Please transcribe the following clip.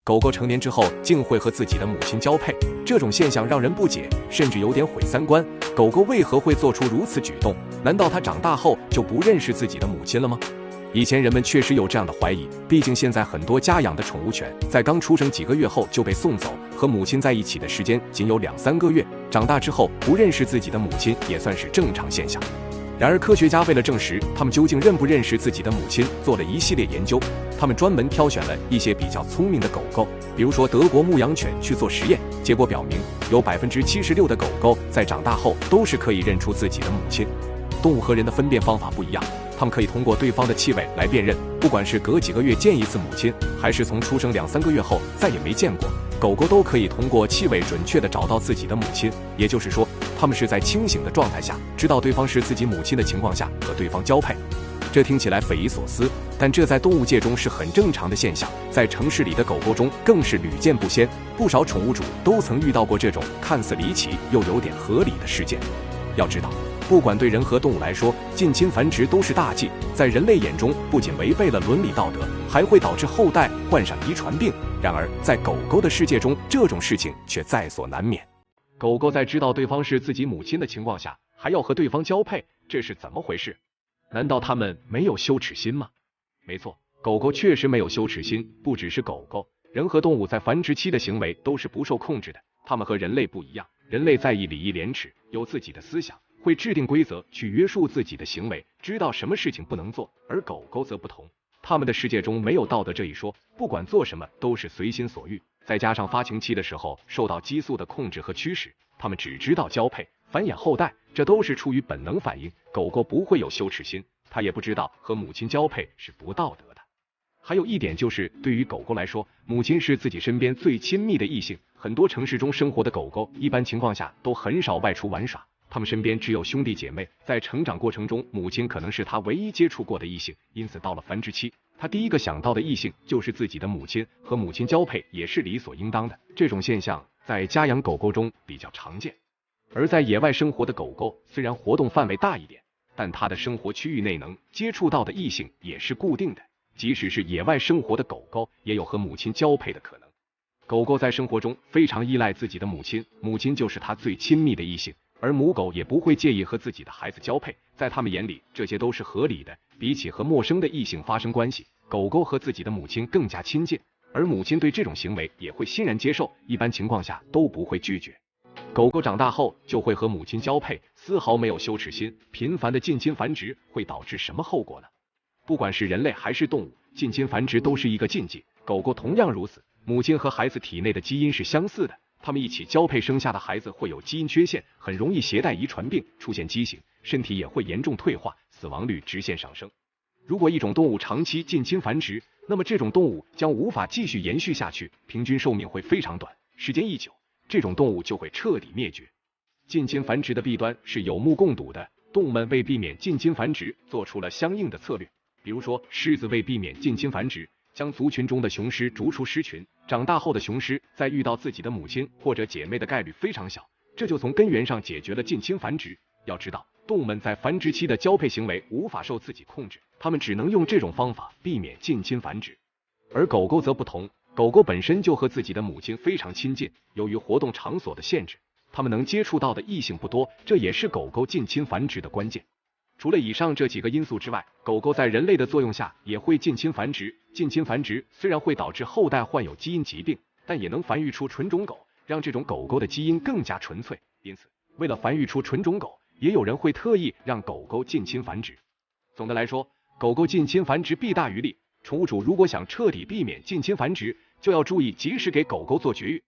狗狗成年之后竟会和自己的母亲交配，这种现象让人不解，甚至有点毁三观。狗狗为何会做出如此举动？难道它长大后就不认识自己的母亲了吗？以前人们确实有这样的怀疑，毕竟现在很多家养的宠物犬在刚出生几个月后就被送走，和母亲在一起的时间仅有2-3个月，长大之后不认识自己的母亲也算是正常现象。然而科学家为了证实他们究竟认不认识自己的母亲，做了一系列研究。他们专门挑选了一些比较聪明的狗狗，比如说德国牧羊犬去做实验，结果表明有76%的狗狗在长大后都是可以认出自己的母亲。动物和人的分辨方法不一样，它们可以通过对方的气味来辨认，不管是隔几个月见一次母亲，还是从出生2-3个月后再也没见过，狗狗都可以通过气味准确地找到自己的母亲。也就是说，它们是在清醒的状态下，知道对方是自己母亲的情况下和对方交配。这听起来匪夷所思，但这在动物界中是很正常的现象，在城市里的狗狗中更是屡见不鲜。不少宠物主都曾遇到过这种看似离奇又有点合理的事件。要知道，不管对人和动物来说，近亲繁殖都是大忌，在人类眼中不仅违背了伦理道德，还会导致后代患上遗传病。然而在狗狗的世界中，这种事情却在所难免。狗狗在知道对方是自己母亲的情况下，还要和对方交配，这是怎么回事？难道它们没有羞耻心吗？没错，狗狗确实没有羞耻心，不只是狗狗，人和动物在繁殖期的行为都是不受控制的。它们和人类不一样，人类在意礼义廉耻，有自己的思想，会制定规则去约束自己的行为，知道什么事情不能做，而狗狗则不同。它们的世界中没有道德这一说，不管做什么都是随心所欲，再加上发情期的时候受到激素的控制和驱使，它们只知道交配繁衍后代，这都是出于本能反应。狗狗不会有羞耻心，它也不知道和母亲交配是不道德的。还有一点就是，对于狗狗来说，母亲是自己身边最亲密的异性。很多城市中生活的狗狗一般情况下都很少外出玩耍，它们身边只有兄弟姐妹，在成长过程中母亲可能是它唯一接触过的异性，因此到了繁殖期，它第一个想到的异性就是自己的母亲，和母亲交配也是理所应当的。这种现象在家养狗狗中比较常见。而在野外生活的狗狗虽然活动范围大一点，但它的生活区域内能接触到的异性也是固定的，即使是野外生活的狗狗也有和母亲交配的可能。狗狗在生活中非常依赖自己的母亲，母亲就是它最亲密的异性，而母狗也不会介意和自己的孩子交配，在它们眼里这些都是合理的。比起和陌生的异性发生关系，狗狗和自己的母亲更加亲近，而母亲对这种行为也会欣然接受，一般情况下都不会拒绝。狗狗长大后就会和母亲交配，丝毫没有羞耻心。频繁的近亲繁殖会导致什么后果呢？不管是人类还是动物，近亲繁殖都是一个禁忌，狗狗同样如此。母亲和孩子体内的基因是相似的，他们一起交配生下的孩子会有基因缺陷，很容易携带遗传病，出现畸形，身体也会严重退化，死亡率直线上升。如果一种动物长期近亲繁殖，那么这种动物将无法继续延续下去，平均寿命会非常短，时间一久，这种动物就会彻底灭绝。近亲繁殖的弊端是有目共睹的，动物们为避免近亲繁殖做出了相应的策略。比如说，狮子为避免近亲繁殖，将族群中的雄狮逐出狮群，长大后的雄狮在遇到自己的母亲或者姐妹的概率非常小，这就从根源上解决了近亲繁殖。要知道，动物们在繁殖期的交配行为无法受自己控制，它们只能用这种方法避免近亲繁殖。而狗狗则不同，狗狗本身就和自己的母亲非常亲近，由于活动场所的限制，它们能接触到的异性不多，这也是狗狗近亲繁殖的关键。除了以上这几个因素之外，狗狗在人类的作用下也会近亲繁殖。近亲繁殖虽然会导致后代患有基因疾病，但也能繁育出纯种狗，让这种狗狗的基因更加纯粹。因此，为了繁育出纯种狗，也有人会特意让狗狗近亲繁殖。总的来说，狗狗近亲繁殖弊大于利。宠物主如果想彻底避免近亲繁殖，就要注意及时给狗狗做绝育。